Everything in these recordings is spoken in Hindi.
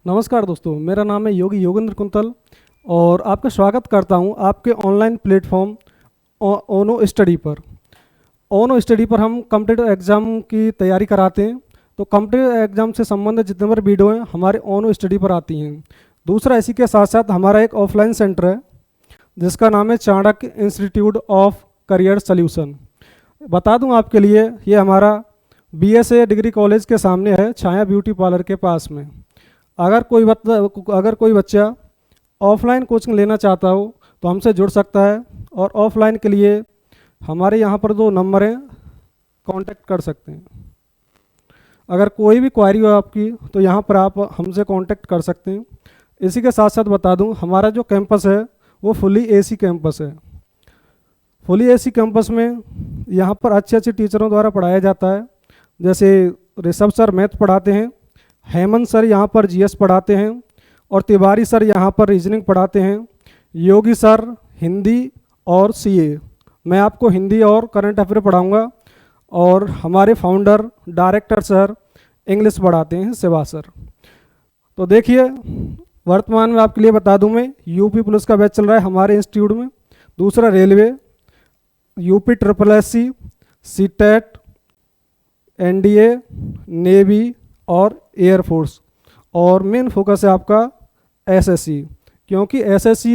नमस्कार दोस्तों, मेरा नाम है योगी योगेंद्र कुंतल और आपका स्वागत करता हूं आपके ऑनलाइन प्लेटफॉर्म ओनो स्टडी पर। ओनो स्टडी पर हम कॉम्पिटिटिव एग्ज़ाम की तैयारी कराते हैं। तो कॉम्पिटिटिव एग्ज़ाम से संबंधित जितने भी वीडियो हैं हमारे ओनो स्टडी पर आती हैं। दूसरा, इसी के साथ साथ हमारा एक ऑफलाइन सेंटर है जिसका नाम है Chanakya institute of career solution. बता दूं आपके लिए, ये हमारा BSA डिग्री कॉलेज के सामने है, छाया ब्यूटी पार्लर के पास में। अगर कोई बच्चा ऑफलाइन कोचिंग लेना चाहता हो तो हमसे जुड़ सकता है, और ऑफलाइन के लिए हमारे यहाँ पर 2 नंबर हैं, कांटेक्ट कर सकते हैं। अगर कोई भी क्वारी हो आपकी तो यहाँ पर आप हमसे कांटेक्ट कर सकते हैं। इसी के साथ साथ बता दूँ, हमारा जो कैंपस है वो फुली AC कैंपस है। फुली AC कैंपस में यहाँ पर अच्छे टीचरों द्वारा पढ़ाया जाता है। जैसे ऋषभ सर मैथ पढ़ाते हैं, हेमंत सर यहाँ पर GS पढ़ाते हैं, और तिवारी सर यहाँ पर रीजनिंग पढ़ाते हैं। योगी सर हिंदी और CA, मैं आपको हिंदी और करंट अफेयर पढ़ाऊँगा। और हमारे फाउंडर डायरेक्टर सर इंग्लिश पढ़ाते हैं, शिवा सर। तो देखिए, वर्तमान में आपके लिए बता दूं, मैं UP पुलिस का बैच चल रहा है हमारे इंस्टीट्यूट में। दूसरा railway, UP SSSC, CTET, NDA, navy और एयरफोर्स, और मेन फोकस है आपका SSC। क्योंकि SSC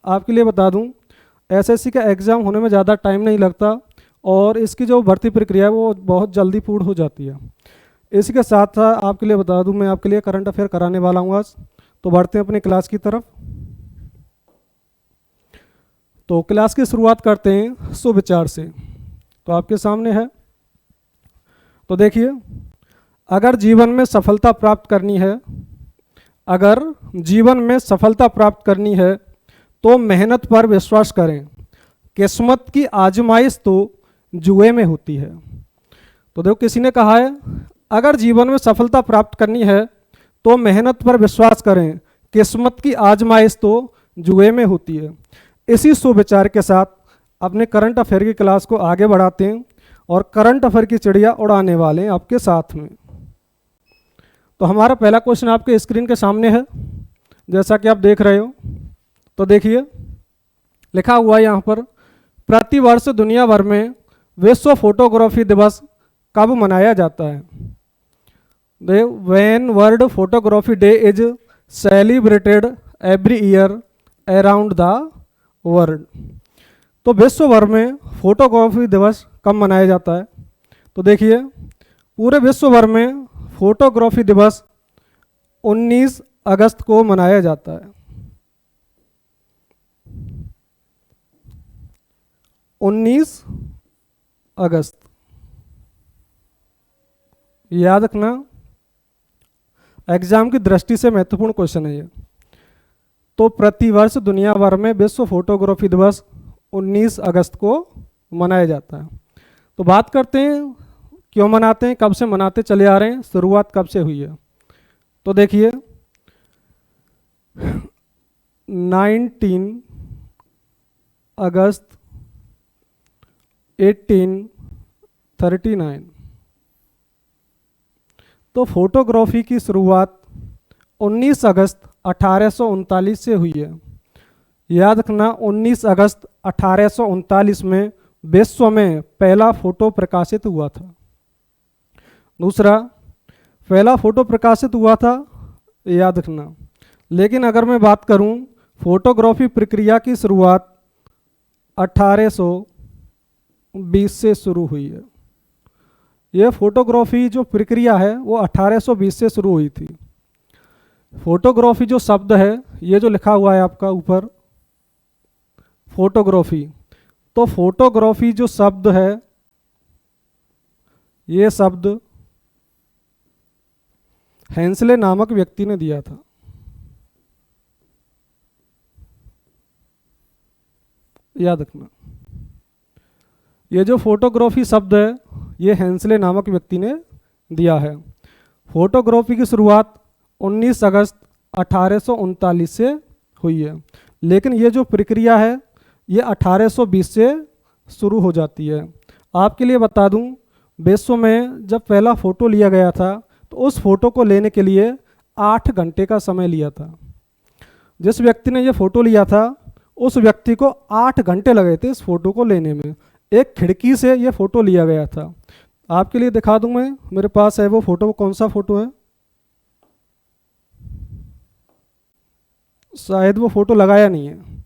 आपके लिए बता दूं, SSC का एग्ज़ाम होने में ज़्यादा टाइम नहीं लगता और इसकी जो भर्ती प्रक्रिया है वो बहुत जल्दी पूर्ण हो जाती है। इसी के साथ साथ आपके लिए बता दूं, मैं आपके लिए करंट अफेयर कराने वाला हूँ आज। तो बढ़ते हैं अपनी क्लास की तरफ। तो क्लास की शुरुआत करते हैं सुविचार से। तो आपके सामने है, तो देखिए, अगर जीवन में सफलता प्राप्त करनी है तो मेहनत पर विश्वास करें। किस्मत की आजमाइश तो जुए में होती है। तो देखो, किसी ने कहा है अगर जीवन में सफलता प्राप्त करनी है तो मेहनत पर विश्वास करें, किस्मत की आजमाइश तो जुए में होती है। इसी सुविचार के साथ अपने करंट अफेयर की क्लास को आगे बढ़ाते हैं और करंट अफेयर की चिड़िया उड़ाने वाले हैं आपके साथ में। तो हमारा पहला क्वेश्चन आपके स्क्रीन के सामने है, जैसा कि आप देख रहे हो। तो देखिए, लिखा हुआ है यहाँ पर, प्रतिवर्ष दुनिया भर में विश्व फोटोग्राफी दिवस कब मनाया जाता है? When world photography day is celebrated every year around the world. तो विश्व भर में फोटोग्राफी दिवस कब मनाया जाता है? तो देखिए, पूरे विश्व भर में फोटोग्राफी दिवस 19 अगस्त को मनाया जाता है। 19 अगस्त, याद रखना, एग्जाम की दृष्टि से महत्वपूर्ण क्वेश्चन है ये। तो प्रतिवर्ष दुनिया भर में विश्व फोटोग्राफी दिवस 19 अगस्त को मनाया जाता है। तो बात करते हैं क्यों मनाते हैं, कब से मनाते चले आ रहे हैं, शुरुआत कब से हुई है। तो देखिए, 19 अगस्त 1839। तो फोटोग्राफी की शुरुआत 19 अगस्त 1839 से हुई है। याद रखना, 19 अगस्त 1839 में विश्व में पहला फोटो प्रकाशित हुआ था। दूसरा, पहला फोटो प्रकाशित हुआ था, याद रखना। लेकिन अगर मैं बात करूं, फोटोग्राफी प्रक्रिया की शुरुआत 1820 से शुरू हुई है। यह फोटोग्राफी जो प्रक्रिया है वो 1820 से शुरू हुई थी। फोटोग्राफी जो शब्द है, ये जो लिखा हुआ है आपका ऊपर, फोटोग्राफी, तो फोटोग्राफी जो शब्द है, ये शब्द हेंसले नामक व्यक्ति ने दिया था। याद रखना, ये जो फोटोग्राफी शब्द है ये हेंसले नामक व्यक्ति ने दिया है। फोटोग्राफी की शुरुआत 19 अगस्त 1839 से हुई है, लेकिन ये जो प्रक्रिया है ये 1820 से शुरू हो जाती है। आपके लिए बता दूं, विश्व में जब पहला फ़ोटो लिया गया था तो उस फोटो को लेने के लिए 8 घंटे का समय लिया था। जिस व्यक्ति ने ये फ़ोटो लिया था उस व्यक्ति को 8 घंटे लगे थे इस फ़ोटो को लेने में। एक खिड़की से ये फ़ोटो लिया गया था। आपके लिए दिखा दूं मैं, मेरे पास है वो फ़ोटो। कौन सा फ़ोटो है? शायद वो फ़ोटो लगाया नहीं है।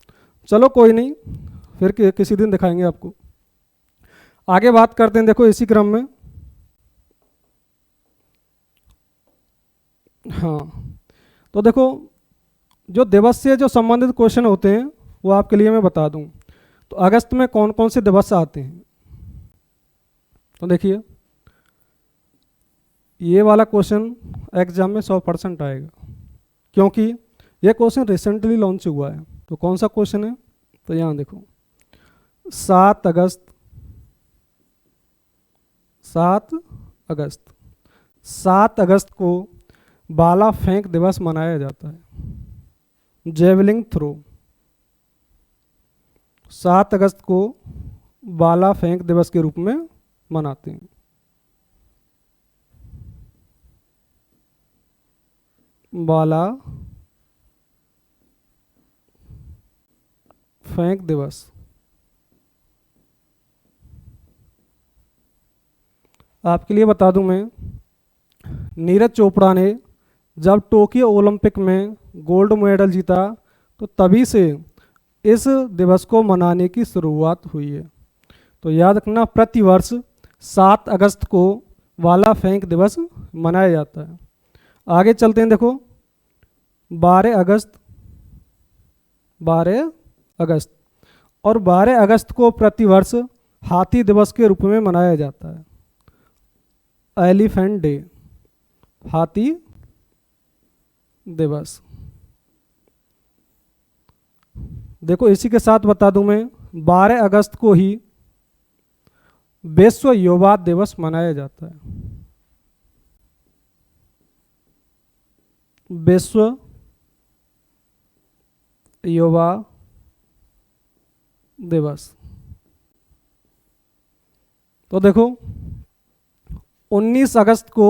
चलो कोई नहीं, फिर किसी दिन दिखाएंगे आपको। आगे बात करते हैं, देखो इसी क्रम में। हाँ, तो देखो जो दिवस से जो संबंधित क्वेश्चन होते हैं वो आपके लिए मैं बता दूं। तो अगस्त में कौन कौन से दिवस आते हैं? तो देखिए, ये वाला क्वेश्चन एग्जाम में 100% आएगा, क्योंकि ये क्वेश्चन रिसेंटली लॉन्च हुआ है। तो कौन सा क्वेश्चन है? तो यहाँ देखो, 7 अगस्त 7 अगस्त को भाला फेंक दिवस मनाया जाता है। Javelin throw. 7 अगस्त को भाला फेंक दिवस के रूप में मनाते हैं। भाला फेंक दिवस। आपके लिए बता दूं मैं, नीरज चोपड़ा ने जब टोक्यो ओलंपिक में गोल्ड मेडल जीता तो तभी से इस दिवस को मनाने की शुरुआत हुई है। तो याद रखना, प्रतिवर्ष 7 अगस्त को भाला फेंक दिवस मनाया जाता है। आगे चलते हैं, देखो 12 अगस्त और 12 अगस्त को प्रतिवर्ष हाथी दिवस के रूप में मनाया जाता है। एलिफेंट डे, हाथी दिवस। देखो इसी के साथ बता दूं मैं, 12 अगस्त को ही विश्व युवा दिवस मनाया जाता है। विश्व युवा दिवस। तो देखो 19 अगस्त को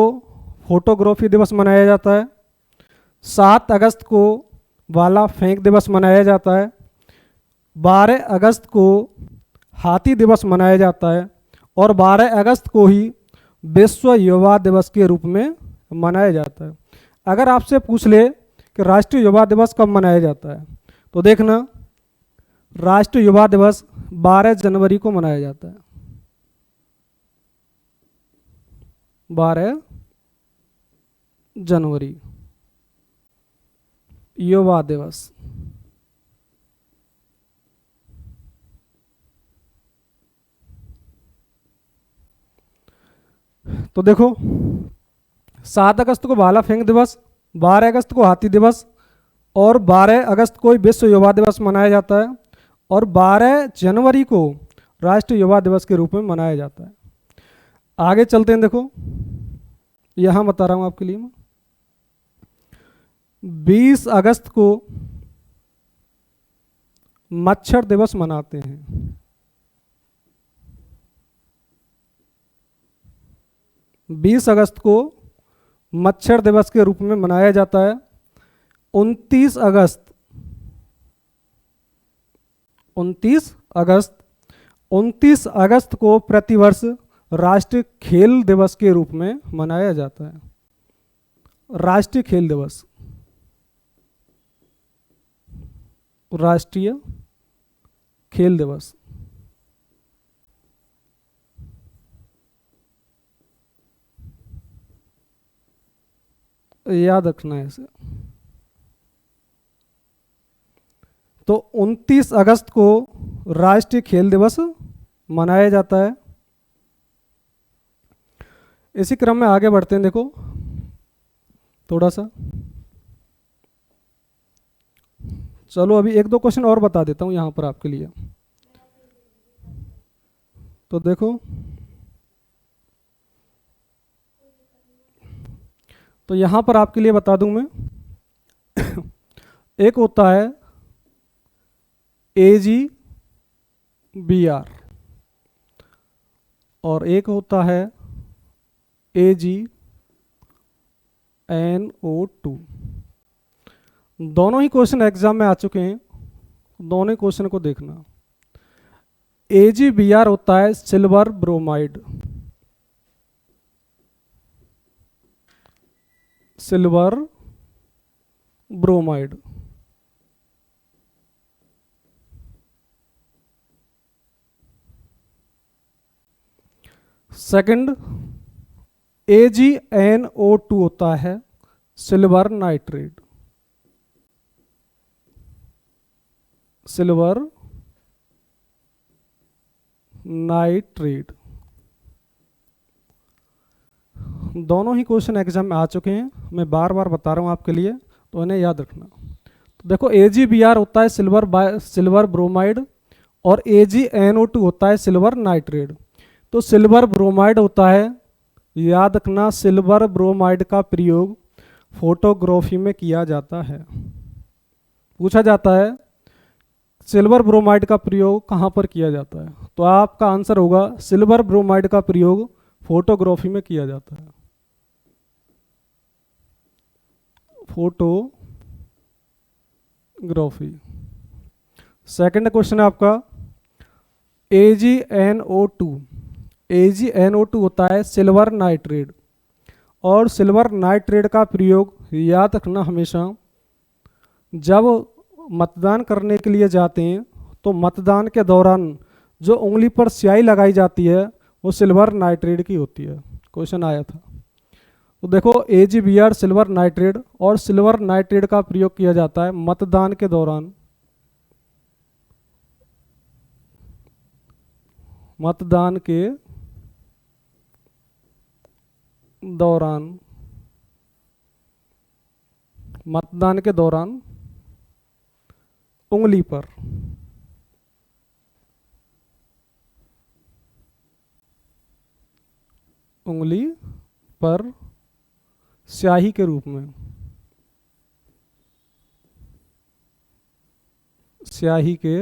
फोटोग्राफी दिवस मनाया जाता है। 7 अगस्त को भाला फेंक दिवस मनाया जाता है। 12 अगस्त को हाथी दिवस मनाया जाता है और 12 अगस्त को ही विश्व युवा दिवस के रूप में मनाया जाता है। अगर आपसे पूछ ले कि राष्ट्रीय युवा दिवस कब मनाया जाता है, तो देखना, राष्ट्रीय युवा दिवस 12 जनवरी को मनाया जाता है। 12 जनवरी युवा दिवस। तो देखो 7 अगस्त को भाला फेंक दिवस, 12 अगस्त को हाथी दिवस और 12 अगस्त को विश्व युवा दिवस मनाया जाता है और 12 जनवरी को राष्ट्रीय युवा दिवस के रूप में मनाया जाता है। आगे चलते हैं, देखो यहां बता रहा हूं आपके लिए। 20 अगस्त को मच्छर दिवस मनाते हैं। 20 अगस्त को मच्छर दिवस के रूप में मनाया जाता है। 29 अगस्त को प्रतिवर्ष राष्ट्रीय खेल दिवस के रूप में मनाया जाता है। राष्ट्रीय खेल दिवस, राष्ट्रीय खेल दिवस। याद रखना है इसे। तो 29 अगस्त को राष्ट्रीय खेल दिवस मनाया जाता है। इसी क्रम में आगे बढ़ते हैं, देखो थोड़ा सा, चलो अभी 1-2 क्वेश्चन और बता देता हूं यहां पर आपके लिए। तो देखो, तो यहां पर आपके लिए बता दूं मैं एक होता है AGBR और एक होता है AgNO2। दोनों ही क्वेश्चन एग्जाम में आ चुके हैं, दोनों ही क्वेश्चन को देखना। AgBr होता है silver bromide, silver bromide. Second, AgNO2 होता है सिल्वर नाइट्रेट, सिल्वर नाइट्रेट। दोनों ही क्वेश्चन एग्जाम में आ चुके हैं, मैं बार बार बता रहा हूँ आपके लिए, तो इन्हें याद रखना। तो देखो AgBr होता है सिल्वर ब्रोमाइड और AgNO2 होता है सिल्वर नाइट्रेट। तो सिल्वर ब्रोमाइड होता है, याद रखना, सिल्वर ब्रोमाइड का प्रयोग फोटोग्राफी में किया जाता है। पूछा जाता है सिल्वर ब्रोमाइड का प्रयोग कहाँ पर किया जाता है, तो आपका आंसर होगा सिल्वर ब्रोमाइड का प्रयोग फोटोग्राफी में किया जाता है, फोटोग्राफी। सेकंड क्वेश्चन है आपका AgNO2, AgNO2 होता है सिल्वर नाइट्रेट और सिल्वर नाइट्रेट का प्रयोग याद रखना हमेशा जब मतदान करने के लिए जाते हैं तो मतदान के दौरान जो उंगली पर स्याही लगाई जाती है वो सिल्वर नाइट्रेट की होती है, क्वेश्चन आया था। तो देखो AgBr सिल्वर नाइट्रेट और सिल्वर नाइट्रेट का प्रयोग किया जाता है मतदान के दौरान, मतदान के दौरान, मतदान के दौरान उंगली पर, उंगली पर स्याही के रूप में, स्याही के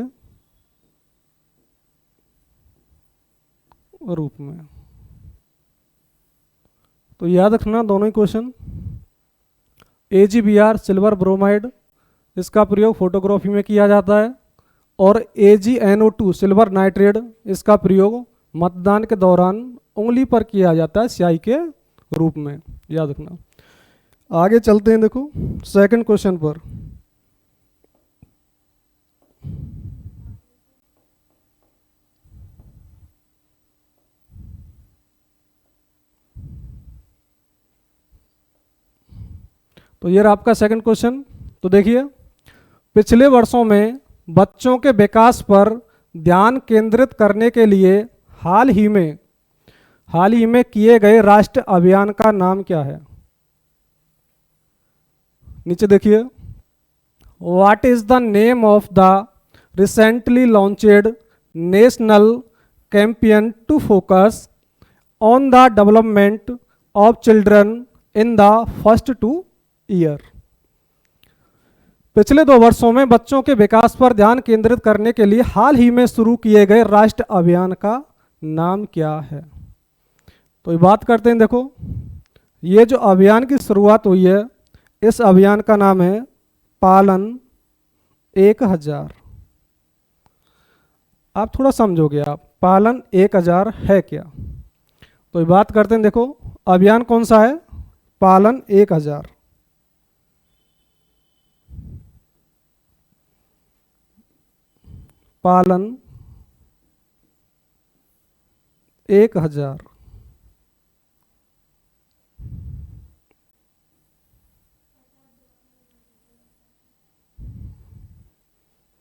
रूप में। तो याद रखना दोनों ही क्वेश्चन। AgBr सिल्वर ब्रोमाइड, इसका प्रयोग फोटोग्राफी में किया जाता है, और AgNO2 सिल्वर नाइट्रेट, इसका प्रयोग मतदान के दौरान उंगली पर किया जाता है स्याही के रूप में, याद रखना। आगे चलते हैं, देखो सेकंड क्वेश्चन पर। तो ये रहा आपका सेकंड क्वेश्चन। तो देखिए, पिछले वर्षों में बच्चों के विकास पर ध्यान केंद्रित करने के लिए हाल ही में किए गए राष्ट्रीय अभियान का नाम क्या है? नीचे देखिए, what is the name of the recently launched national campaign to focus on the development of children in the first 2 year. पिछले 2 वर्षों में बच्चों के विकास पर ध्यान केंद्रित करने के लिए हाल ही में शुरू किए गए राष्ट्रीय अभियान का नाम क्या है? तो ये बात करते हैं, देखो ये जो अभियान की शुरुआत हुई है, इस अभियान का नाम है पालन 1000। आप थोड़ा समझोगे, आप पालन 1000 है क्या? तो ये बात करते हैं, देखो अभियान कौन सा है? पालन 1000। पालन 1000।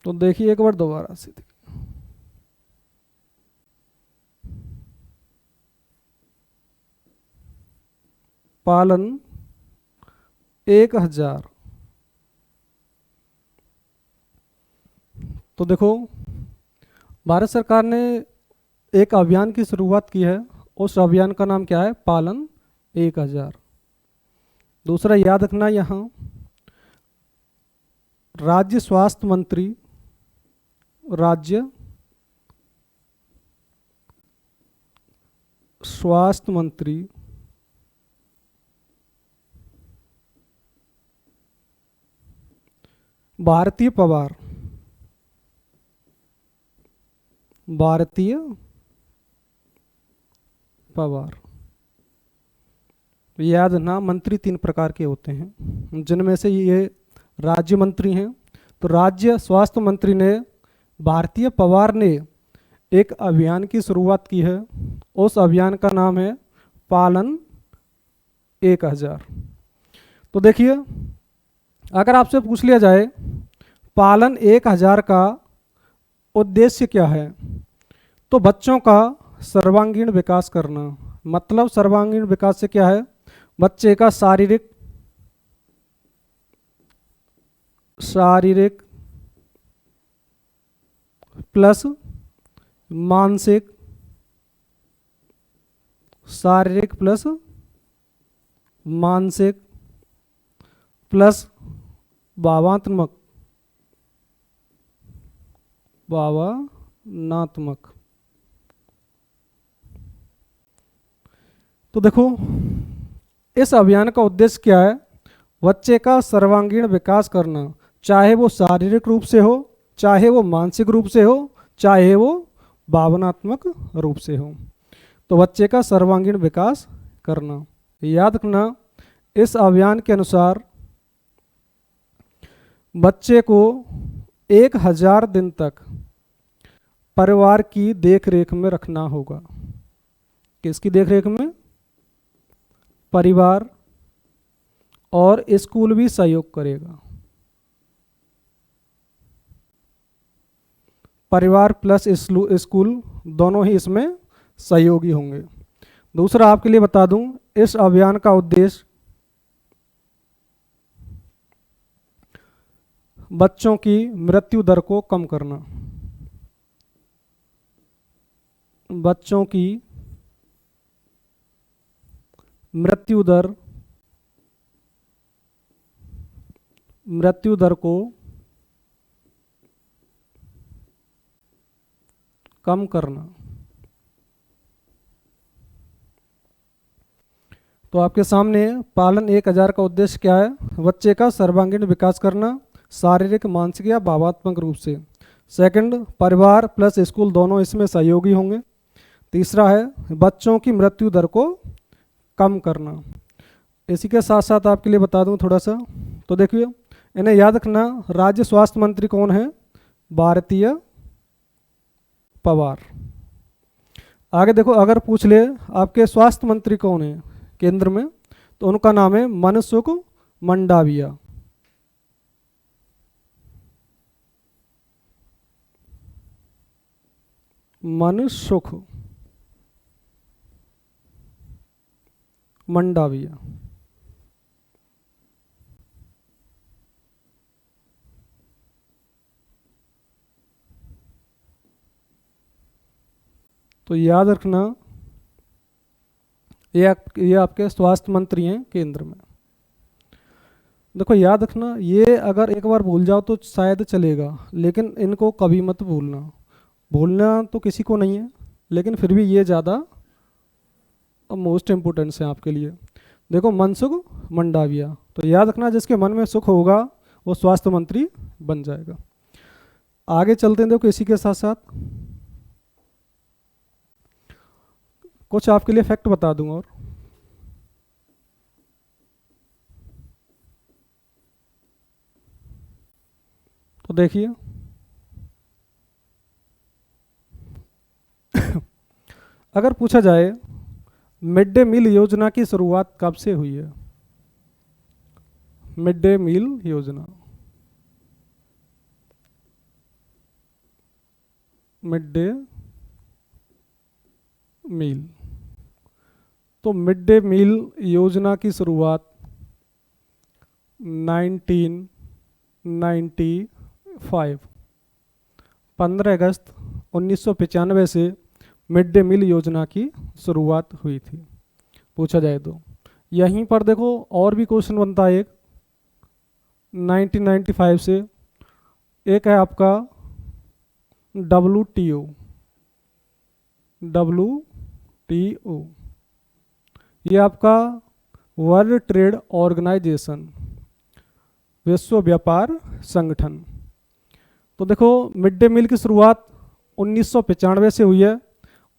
तो देखिए एक बार दोबारा से, पालन 1000। तो देखो भारत सरकार ने एक अभियान की शुरुआत की है, उस अभियान का नाम क्या है? पालन 1000। दूसरा याद रखना, यहाँ राज्य स्वास्थ्य मंत्री, राज्य स्वास्थ्य मंत्री भारतीय पवार, भारतीय पवार। याद ना, मंत्री तीन प्रकार के होते हैं, जिनमें से ये राज्य मंत्री हैं। तो राज्य स्वास्थ्य मंत्री ने, भारतीय पवार ने एक अभियान की शुरुआत की है। उस अभियान का नाम है पालन 1000। तो देखिए, अगर आपसे पूछ लिया जाए पालन 1000 का उद्देश्य क्या है, तो बच्चों का सर्वांगीण विकास करना। मतलब सर्वांगीण विकास से क्या है, बच्चे का शारीरिक प्लस मानसिक, शारीरिक प्लस मानसिक प्लस भावात्मक, भावनात्मक। तो देखो, इस अभियान का उद्देश्य क्या है, बच्चे का सर्वांगीण विकास करना, चाहे वो शारीरिक रूप से हो, चाहे वो मानसिक रूप से हो, चाहे वो भावनात्मक रूप से हो। तो बच्चे का सर्वांगीण विकास करना। याद रखना, इस अभियान के अनुसार बच्चे को 1000 दिन तक परिवार की देखरेख में रखना होगा। किसकी देखरेख में, परिवार, और स्कूल भी सहयोग करेगा। परिवार प्लस स्कूल दोनों ही इसमें सहयोगी होंगे। दूसरा आपके लिए बता दूं, इस अभियान का उद्देश्य बच्चों की मृत्यु दर को कम करना। बच्चों की मृत्यु दर को कम करना। तो आपके सामने पालन 1000 का उद्देश्य क्या है, बच्चे का सर्वांगीण विकास करना, शारीरिक, मानसिक या भावात्मक रूप से। सेकंड, परिवार प्लस स्कूल दोनों इसमें सहयोगी होंगे। तीसरा है बच्चों की मृत्यु दर को कम करना। इसी के साथ साथ आपके लिए बता दूं थोड़ा सा, तो देखिए, इन्हें याद रखना, राज्य स्वास्थ्य मंत्री कौन है, भारतीय पवार। आगे देखो, अगर पूछ ले आपके स्वास्थ्य मंत्री कौन है केंद्र में, तो उनका नाम है मनसुख मंडाविया। मनसुख मंडाविया। तो याद रखना, ये आपके स्वास्थ्य मंत्री हैं केंद्र में। देखो याद रखना, ये अगर एक बार भूल जाओ तो शायद चलेगा, लेकिन इनको कभी मत भूलना। भूलना तो किसी को नहीं है, लेकिन फिर भी ये ज़्यादा मोस्ट इम्पोर्टेंस है आपके लिए। देखो, मनसुख मंडाविया, तो याद रखना, जिसके मन में सुख होगा वो स्वास्थ्य मंत्री बन जाएगा। आगे चलते हैं, देखो इसी के साथ साथ कुछ आपके लिए फैक्ट बता दूं। और तो देखिए, अगर पूछा जाए मिड डे मील योजना की शुरुआत कब से हुई है, मिड डे मील योजना, मिड डे मील, तो मिड डे मील योजना की शुरुआत 1995, 15 अगस्त 1995 से मिड डे मील योजना की शुरुआत हुई थी, पूछा जाए तो। यहीं पर देखो और भी क्वेश्चन बनता है, एक 1995 से, एक है आपका WTO, ये आपका वर्ल्ड ट्रेड ऑर्गेनाइजेशन, विश्व व्यापार संगठन। तो देखो मिड डे मील की शुरुआत 1995 से हुई है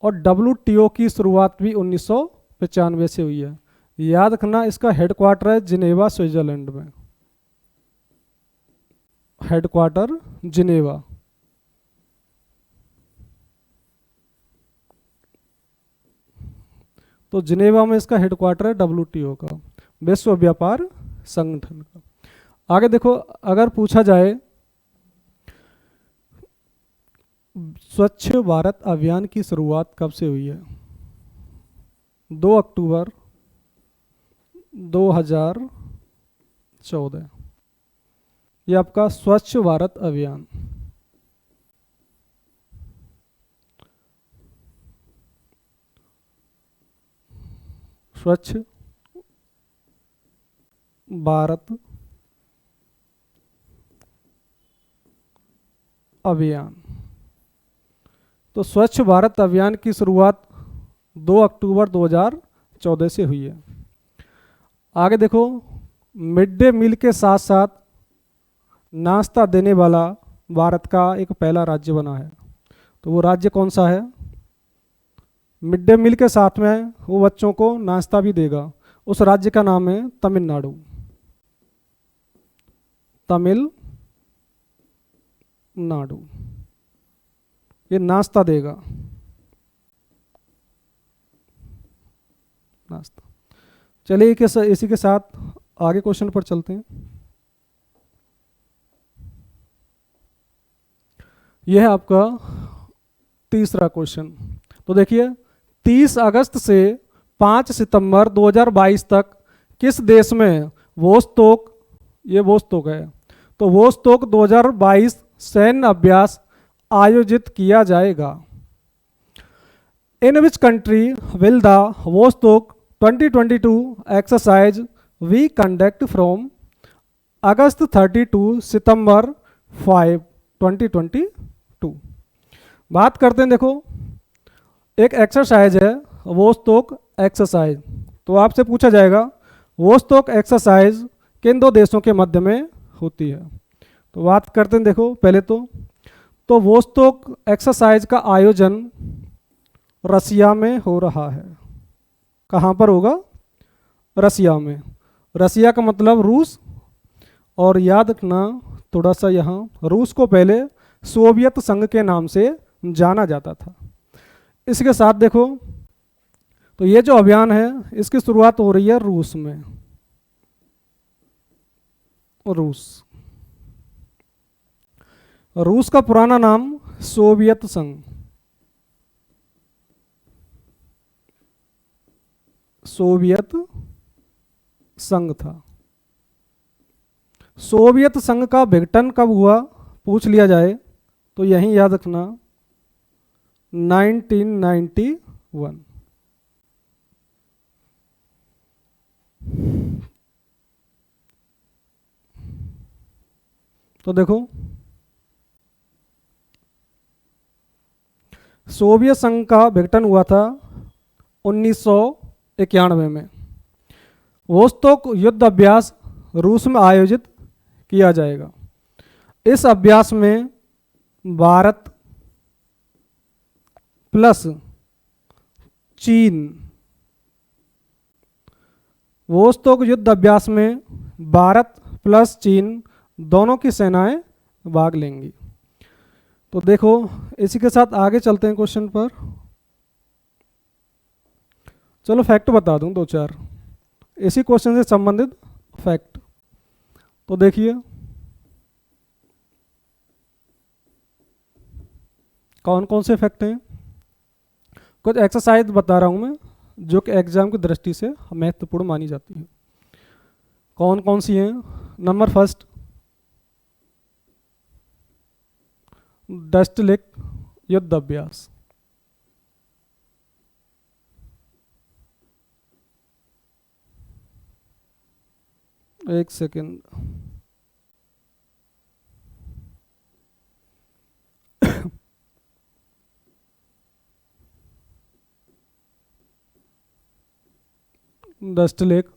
और डब्ल्यूटीओ की शुरुआत भी 1995 से हुई है। याद रखना इसका हेडक्वार्टर है जिनेवा स्विट्जरलैंड में, हेडक्वार्टर जिनेवा। तो जिनेवा में इसका हेडक्वार्टर है डब्ल्यूटीओ का, विश्व व्यापार संगठन का। आगे देखो, अगर पूछा जाए स्वच्छ भारत अभियान की शुरुआत कब से हुई है? 2 अक्टूबर 2014। ये आपका स्वच्छ भारत अभियान। स्वच्छ भारत अभियान। तो स्वच्छ भारत अभियान की शुरुआत 2 अक्टूबर 2014 से हुई है। आगे देखो, मिड डे मील के साथ साथ नाश्ता देने वाला भारत का एक पहला राज्य बना है। तो वो राज्य कौन सा है? मिड डे मील के साथ में वो बच्चों को नाश्ता भी देगा। उस राज्य का नाम है तमिलनाडु। तमिलनाडु ये नाश्ता देगा, नाश्ता। चलिए इसी के साथ आगे क्वेश्चन पर चलते हैं। यह है आपका तीसरा क्वेश्चन। तो देखिए, 30 अगस्त से 5 सितंबर 2022 तक किस देश में वोस्तोक, ये वोस्तोक है, तो वोस्तोक 2022 सैन्य अभ्यास आयोजित किया जाएगा? In which country will the Vostok 2022 exercise be conduct from August 30 to September 5 2022। बात करते हैं, देखो एक एक्सरसाइज है वोस्तोक एक्सरसाइज। तो आपसे पूछा जाएगा वोस्तोक एक्सरसाइज किन दो देशों के मध्य में होती है? तो बात करते हैं, देखो पहले तो वोस्तोक एक्सरसाइज का आयोजन रसिया में हो रहा है। कहाँ पर होगा? रसिया में। रसिया का मतलब रूस, और याद रखना थोड़ा सा यहाँ, रूस को पहले सोवियत संघ के नाम से जाना जाता था। इसके साथ देखो, तो ये जो अभियान है इसकी शुरुआत हो रही है रूस में। रूस का पुराना नाम सोवियत संघ, सोवियत संघ था। सोवियत संघ का विघटन कब हुआ पूछ लिया जाए तो यहीं याद रखना 1991। तो देखो, सोवियत संघ का विघटन हुआ था 1991 में। वोस्तोक युद्ध अभ्यास रूस में आयोजित किया जाएगा। इस अभ्यास में भारत प्लस चीन, वोस्तोक युद्ध अभ्यास में भारत प्लस चीन दोनों की सेनाएं भाग लेंगी। तो देखो इसी के साथ आगे चलते हैं क्वेश्चन पर। चलो फैक्ट बता दूं 2-4 इसी क्वेश्चन से संबंधित फैक्ट। तो देखिए, कौन कौन से फैक्ट हैं। कुछ एक्सरसाइज बता रहा हूं मैं जो कि एग्जाम की दृष्टि से महत्वपूर्ण मानी जाती है। कौन कौन सी हैं? नंबर फर्स्ट, डस्टलिक युद्ध अभ्यास। एक सेकेंड, डस्टलिक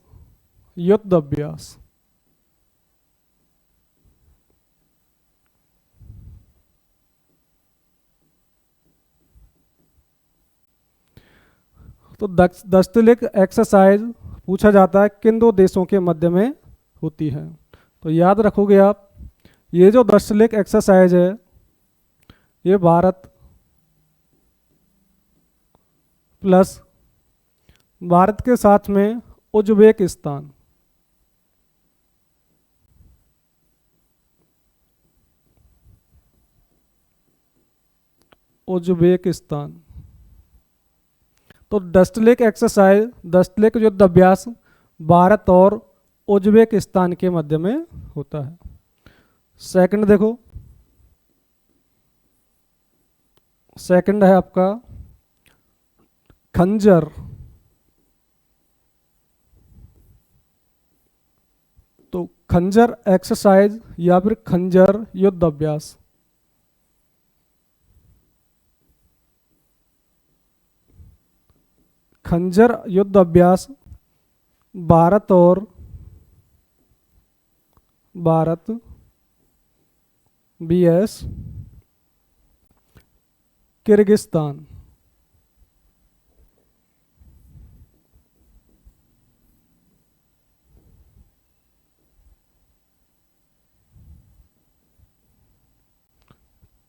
युद्ध अभ्यास। तो दस्तलिक एक्सरसाइज पूछा जाता है किन दो देशों के मध्य में होती है। तो याद रखोगे आप, ये जो दस्तलिक एक्सरसाइज है ये भारत प्लस भारत के साथ में उज्बेकिस्तान, उज्बेकिस्तान। तो दस्तलिक एक्सरसाइज, दस्तलिक युद्ध अभ्यास भारत और उज्बेकिस्तान के मध्य में होता है। सेकंड देखो, सेकंड है आपका खंजर। तो खंजर एक्सरसाइज या फिर खंजर युद्ध अभ्यास, खंजर युद्ध अभ्यास भारत और बीएस किर्गिस्तान।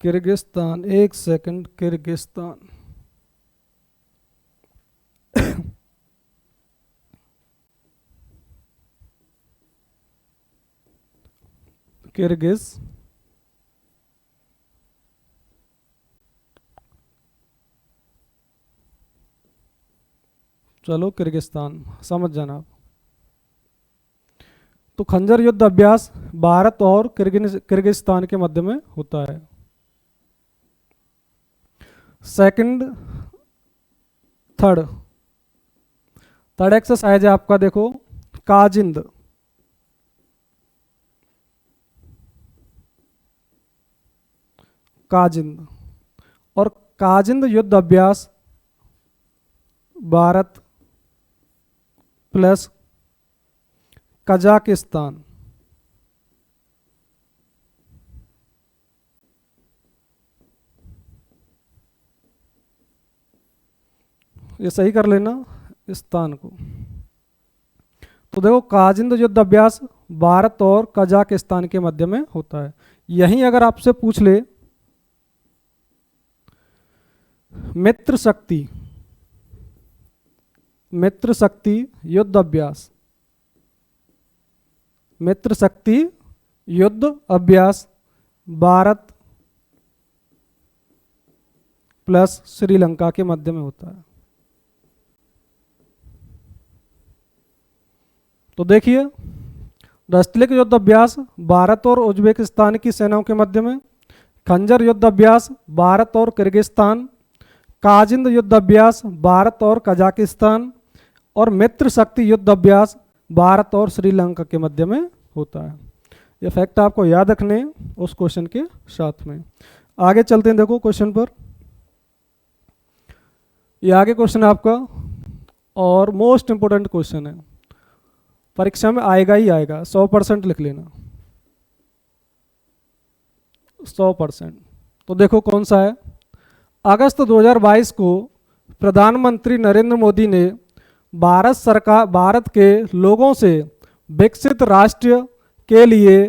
किर्गिस्तान, एक सेकंड, किर्गिस्तान। किर्गिज, चलो किर्गिस्तान समझ जाना आप। तो खंजर युद्ध अभ्यास भारत और किर्गिस्तान के मध्य में होता है। सेकंड, थर्ड एक्सरसाइज है आपका, देखो काजिंद। काजिंद और काजिंद युद्ध अभ्यास भारत प्लस कजाकिस्तान। ये सही कर लेना स्थान को। तो देखो काजिंद युद्ध अभ्यास भारत और कजाकिस्तान के मध्य में होता है। यहीं अगर आपसे पूछ ले मित्र शक्ति, मित्र शक्ति युद्ध अभ्यास, मित्र शक्ति युद्ध अभ्यास भारत प्लस श्रीलंका के मध्य में होता है। तो देखिए दस्तलिक युद्ध अभ्यास भारत और उज्बेकिस्तान की सेनाओं के मध्य में, खंजर युद्ध अभ्यास भारत और किर्गिस्तान, काजिंद युद्ध अभ्यास भारत और कजाकिस्तान, और मित्र शक्ति युद्ध अभ्यास भारत और श्रीलंका के मध्य में होता है। ये फैक्ट आपको याद रखने उस क्वेश्चन के साथ में। आगे चलते हैं, देखो क्वेश्चन पर। ये आगे क्वेश्चन आपका और मोस्ट इंपोर्टेंट क्वेश्चन है, परीक्षा में आएगा ही आएगा, 100% लिख लेना, 100%। तो देखो कौन सा है। अगस्त 2022 को प्रधानमंत्री नरेंद्र मोदी ने भारत के लोगों से विकसित राष्ट्र के लिए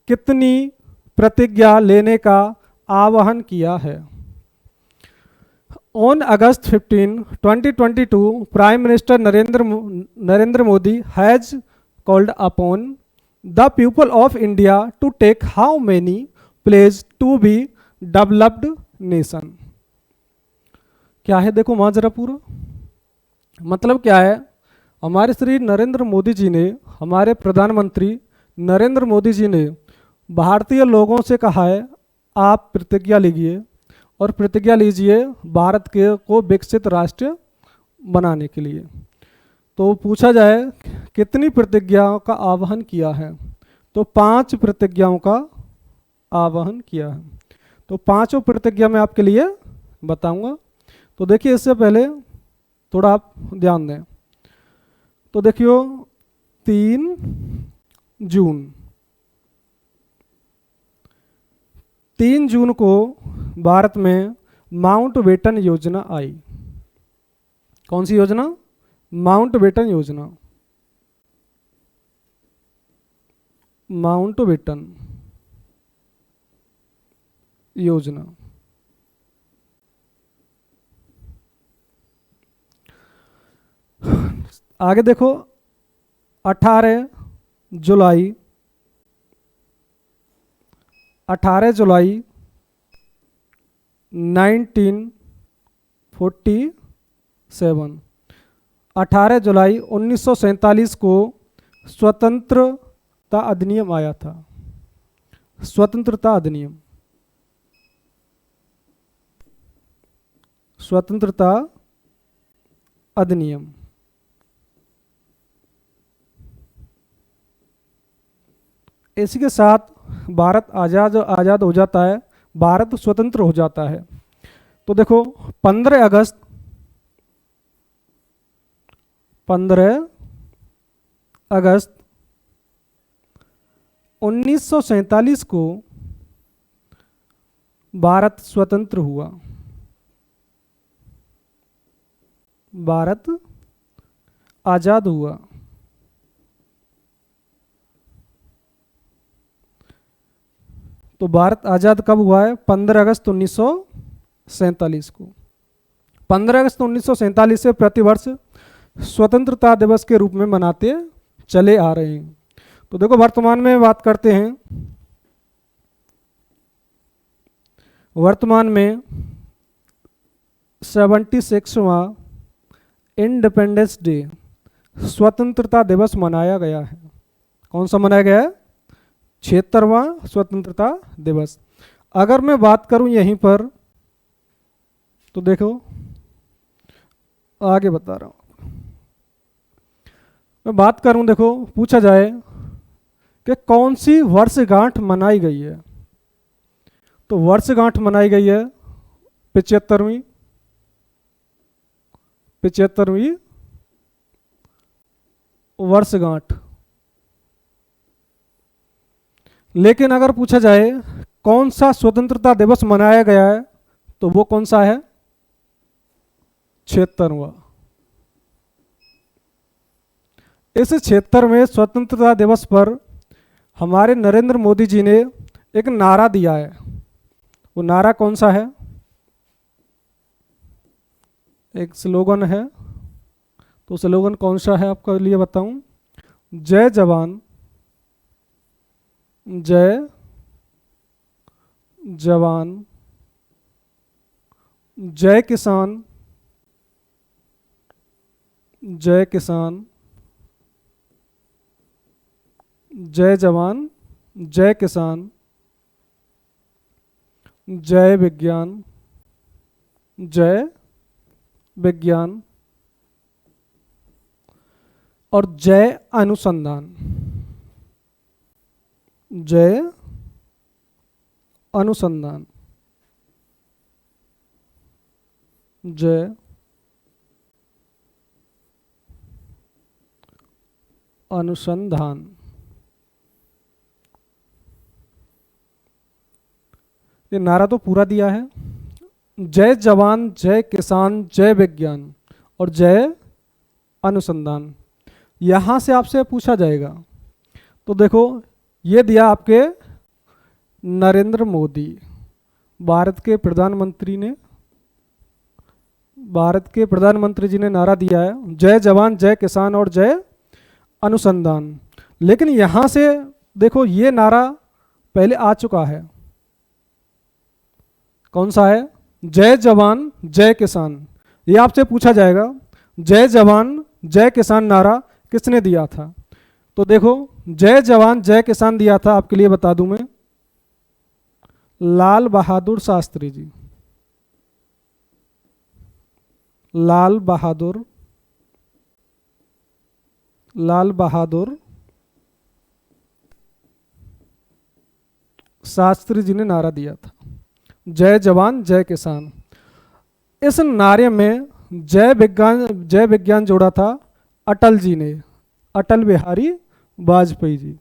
कितनी प्रतिज्ञा लेने का आह्वान किया है। On August 15, 2022, Prime Minister Narendra Modi has called upon the people of India to take how many pledges to be developed nation। क्या है देखो वहाँ जरा पूरा मतलब क्या है। हमारे श्री नरेंद्र मोदी जी ने, हमारे प्रधानमंत्री नरेंद्र मोदी जी ने भारतीय लोगों से कहा है आप प्रतिज्ञा लीजिए और प्रतिज्ञा लीजिए भारत के को विकसित राष्ट्र बनाने के लिए। तो पूछा जाए कितनी प्रतिज्ञाओं का आह्वान किया है, तो 5 प्रतिज्ञाओं का आह्वान किया है। तो 5 प्रतिज्ञा मैं आपके लिए बताऊंगा। तो देखिए इससे पहले थोड़ा आप ध्यान दें। तो देखियो 3 जून, 3 जून को भारत में माउंट बेटन योजना आई। कौन सी योजना? माउंटबेटन योजना। माउंटबेटन योजना। आगे देखो, 18 जुलाई 1947, 18 जुलाई 1947 को स्वतंत्रता अधिनियम आया था। स्वतंत्रता अधिनियम, स्वतंत्रता अधिनियम। इसी के साथ भारत आज़ाद हो जाता है, भारत स्वतंत्र हो जाता है। तो देखो 15 अगस्त 1947 को भारत स्वतंत्र हुआ, भारत आज़ाद हुआ। तो भारत आज़ाद कब हुआ है? 15 अगस्त 1947 को। 15 अगस्त 1947 से प्रतिवर्ष स्वतंत्रता दिवस के रूप में मनाते चले आ रहे हैं। तो देखो वर्तमान में बात करते हैं, वर्तमान में 76वां इंडिपेंडेंस डे, स्वतंत्रता दिवस मनाया गया है। कौन सा मनाया गया है? 76वां स्वतंत्रता दिवस। अगर मैं बात करूं यहीं पर, तो देखो आगे बता रहा हूं, मैं बात करूं, देखो पूछा जाए कि कौन सी वर्षगांठ मनाई गई है, तो वर्षगांठ मनाई गई है 75वीं 75वीं वर्षगांठ। लेकिन अगर पूछा जाए कौन सा स्वतंत्रता दिवस मनाया गया है, तो वो कौन सा है? 76वां। इस 76वें स्वतंत्रता दिवस पर हमारे नरेंद्र मोदी जी ने एक नारा दिया है। वो नारा कौन सा है? एक स्लोगन है, तो स्लोगन कौन सा है आपके लिए बताऊं? जय जवान जय जवान जय किसान, जय किसान, जय जवान जय किसान, जय विज्ञान जय विज्ञान और जय अनुसंधान, जय अनुसंधान, जय अनुसंधान। ये नारा तो पूरा दिया है, जय जवान जय किसान जय विज्ञान और जय अनुसंधान। यहाँ से आपसे पूछा जाएगा, तो देखो ये दिया आपके नरेंद्र मोदी, भारत के प्रधानमंत्री ने, भारत के प्रधानमंत्री जी ने नारा दिया है जय जवान जय किसान और जय अनुसंधान। लेकिन यहाँ से देखो ये नारा पहले आ चुका है। कौन सा है? जय जवान जय किसान। ये आपसे पूछा जाएगा जय जवान जय किसान नारा किसने दिया था, तो देखो जय जवान जय किसान दिया था, आपके लिए बता दूं मैं, लाल बहादुर शास्त्री जी। लाल बहादुर शास्त्री जी ने नारा दिया था जय जवान जय किसान। इस नारे में जय विज्ञान जोड़ा था अटल जी ने, अटल बिहारी वाजपेयी जी।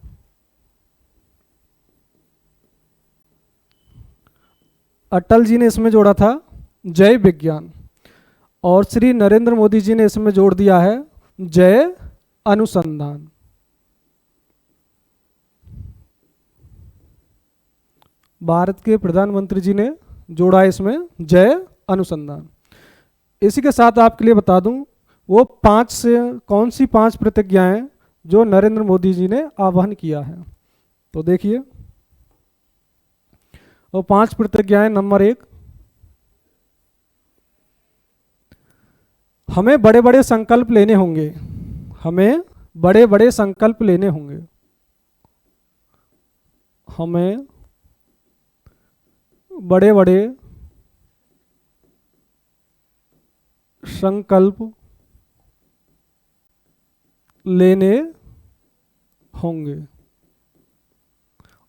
अटल जी ने इसमें जोड़ा था जय विज्ञान। और श्री नरेंद्र मोदी जी ने इसमें जोड़ दिया है जय अनुसंधान। भारत के प्रधानमंत्री जी ने जोड़ा है इसमें जय अनुसंधान। इसी के साथ आपके लिए बता दूं वो कौन सी 5 प्रतिज्ञाएं जो नरेंद्र मोदी जी ने आह्वान किया है। तो देखिए वो 5 प्रतिज्ञाएं। नंबर 1, हमें बड़े बड़े संकल्प लेने होंगे। हमें बड़े बड़े संकल्प लेने होंगे। हमें बड़े बड़े संकल्प लेने होंगे।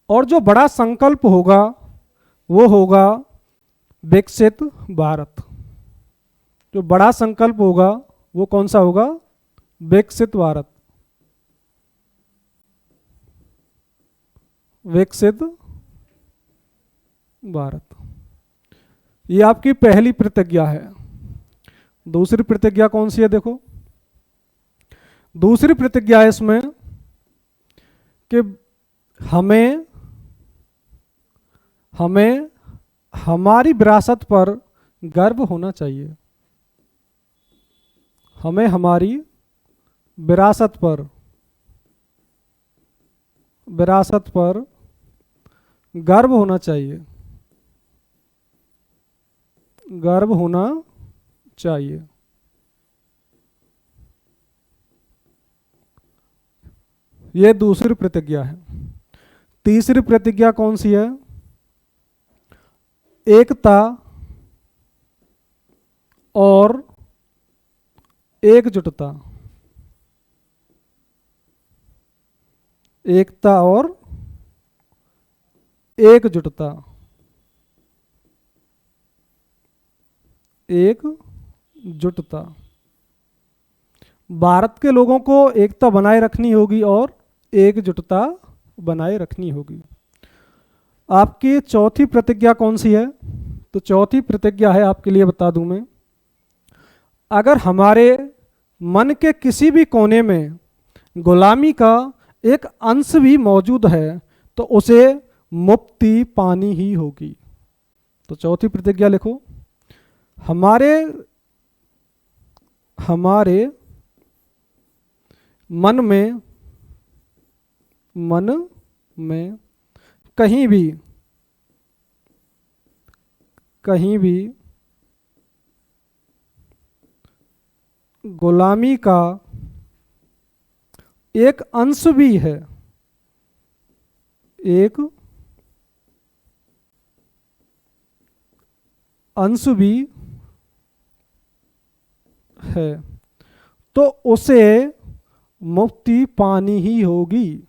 और जो बड़ा संकल्प होगा वो होगा विकसित भारत। जो बड़ा संकल्प होगा वो कौन सा होगा? विकसित भारत। विकसित भारत, ये आपकी पहली प्रतिज्ञा है। दूसरी प्रतिज्ञा कौन सी है? देखो दूसरी प्रतिज्ञा है इसमें कि हमें हमारी विरासत पर गर्व होना चाहिए। हमें हमारी विरासत पर गर्व होना चाहिए। गर्व होना चाहिए। यह दूसरी प्रतिज्ञा है। तीसरी प्रतिज्ञा कौन सी है? एकता और एकजुटता। एकता और एकजुटता। एकजुटता। भारत के लोगों को एकता बनाए रखनी होगी और एकजुटता बनाए रखनी होगी। आपकी चौथी प्रतिज्ञा कौन सी है? तो चौथी प्रतिज्ञा है, आपके लिए बता दूं मैं, अगर हमारे मन के किसी भी कोने में गुलामी का एक अंश भी मौजूद है तो उसे मुक्ति पानी ही होगी। तो चौथी प्रतिज्ञा लिखो, हमारे मन में कहीं भी गुलामी का एक अंश भी है, एक अंश भी है तो उसे मुक्ति पानी ही होगी।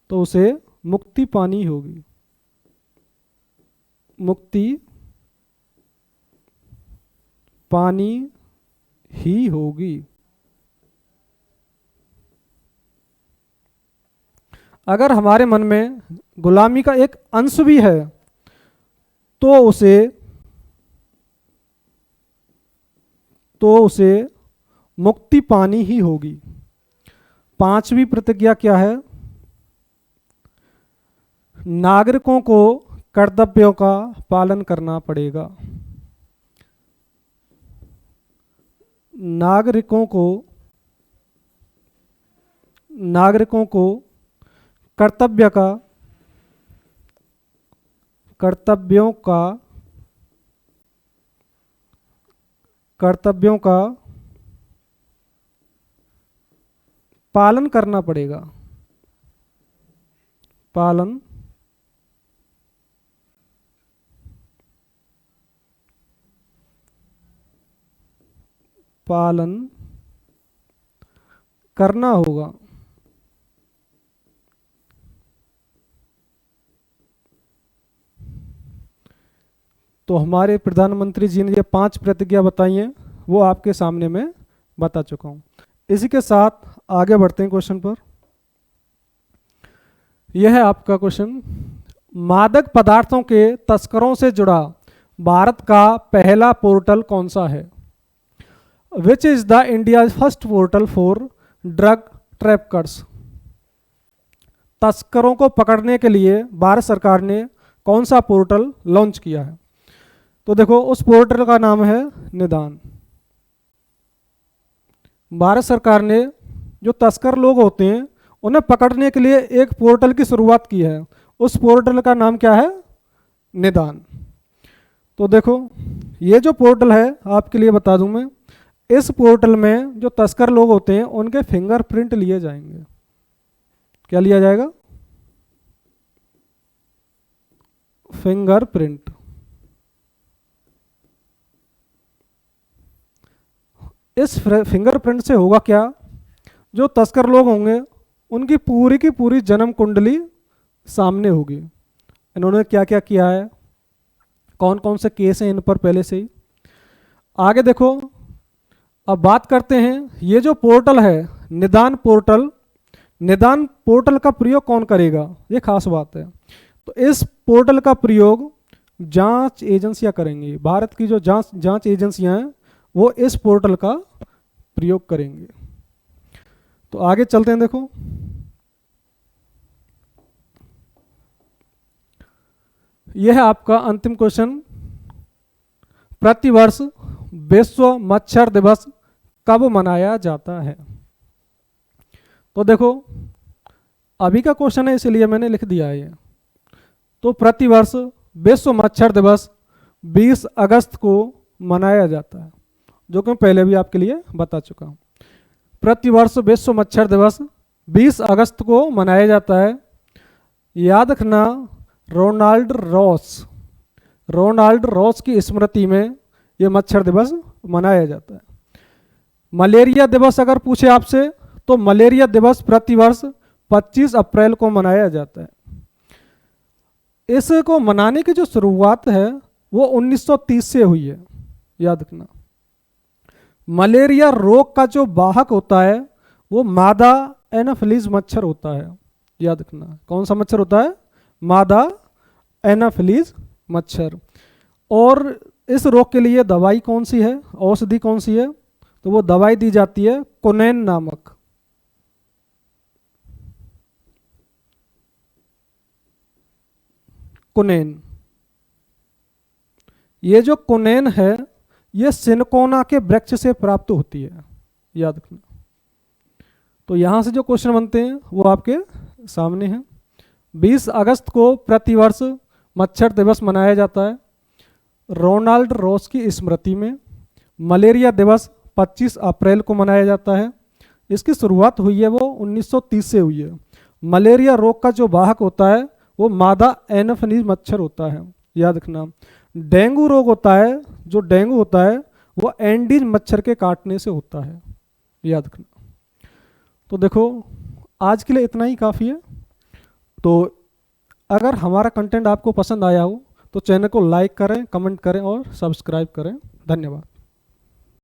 तो उसे मुक्ति पानी होगी। मुक्ति पानी ही होगी। अगर हमारे मन में गुलामी का एक अंश भी है तो उसे मुक्ति पानी ही होगी। पांचवी प्रतिज्ञा क्या है? नागरिकों को कर्तव्यों का पालन करना पड़ेगा। नागरिकों को कर्तव्यों का पालन करना पड़ेगा। पालन करना होगा। तो हमारे प्रधानमंत्री जी ने ये 5 प्रतिज्ञा बताई हैं, वो आपके सामने मैं बता चुका हूँ। इसी के साथ आगे बढ़ते हैं क्वेश्चन पर। यह है आपका क्वेश्चन, मादक पदार्थों के तस्करों से जुड़ा भारत का पहला पोर्टल कौन सा है? Which is the India first portal for drug traffickers. तस्करों को पकड़ने के लिए भारत सरकार ने कौन सा पोर्टल लॉन्च किया है? तो देखो उस पोर्टल का नाम है निदान। भारत सरकार ने जो तस्कर लोग होते हैं उन्हें पकड़ने के लिए एक पोर्टल की शुरुआत की है। उस पोर्टल का नाम क्या है? निदान। तो देखो ये जो पोर्टल है आपके लिए बता दूं मैं, इस पोर्टल में जो तस्कर लोग होते हैं उनके फिंगरप्रिंट लिए जाएंगे। क्या लिया जाएगा? फिंगरप्रिंट। इस फिंगरप्रिंट से होगा क्या? जो तस्कर लोग होंगे उनकी पूरी की पूरी जन्म कुंडली सामने होगी। इन्होंने क्या क्या किया है, कौन कौन से केस हैं इन पर पहले से ही। आगे देखो, अब बात करते हैं ये जो पोर्टल है निदान पोर्टल, निदान पोर्टल का प्रयोग कौन करेगा? ये खास बात है। तो इस पोर्टल का प्रयोग जांच एजेंसियां करेंगी। भारत की जो जांच एजेंसियां हैं वो इस पोर्टल का प्रयोग करेंगे। तो आगे चलते हैं। देखो यह है आपका अंतिम क्वेश्चन। प्रतिवर्ष विश्व मच्छर दिवस कब मनाया जाता है? तो देखो अभी का क्वेश्चन है इसलिए मैंने लिख दिया है। तो प्रतिवर्ष विश्व मच्छर दिवस 20 अगस्त को मनाया जाता है, जो कि मैं पहले भी आपके लिए बता चुका हूँ। प्रतिवर्ष विश्व मच्छर दिवस 20 अगस्त को मनाया जाता है। याद रखना रोनाल्ड रॉस की स्मृति में ये मच्छर दिवस मनाया जाता है। मलेरिया दिवस अगर पूछे आपसे तो मलेरिया दिवस प्रतिवर्ष 25 अप्रैल को मनाया जाता है। इसको मनाने की जो शुरुआत है वो 1930 से हुई है। याद रखना मलेरिया रोग का जो वाहक होता है वो मादा एनाफिलीज मच्छर होता है। याद रखना कौन सा मच्छर होता है? मादा एनाफिलीज मच्छर। और इस रोग के लिए दवाई कौन सी है, औषधि कौन सी है? तो वो दवाई दी जाती है कोनेन नामक। कोनेन। ये जो कोनेन है ये सिनकोना के वृक्ष से प्राप्त होती है। याद रखना। तो यहां से जो क्वेश्चन बनते हैं वो आपके सामने हैं। 20 अगस्त को प्रतिवर्ष मच्छर दिवस मनाया जाता है रोनाल्ड रॉस की स्मृति में। मलेरिया दिवस 25 अप्रैल को मनाया जाता है। इसकी शुरुआत हुई है वो 1930 से हुई है। मलेरिया रोग का जो वाहक होता है वो मादा एनाफिलीज मच्छर होता है। याद रखना। डेंगू रोग होता है, जो डेंगू होता है वो एंडीज मच्छर के काटने से होता है। याद रखना। तो देखो आज के लिए इतना ही काफ़ी है। तो अगर हमारा कंटेंट आपको पसंद आया हो तो चैनल को लाइक करें, कमेंट करें और सब्सक्राइब करें। धन्यवाद।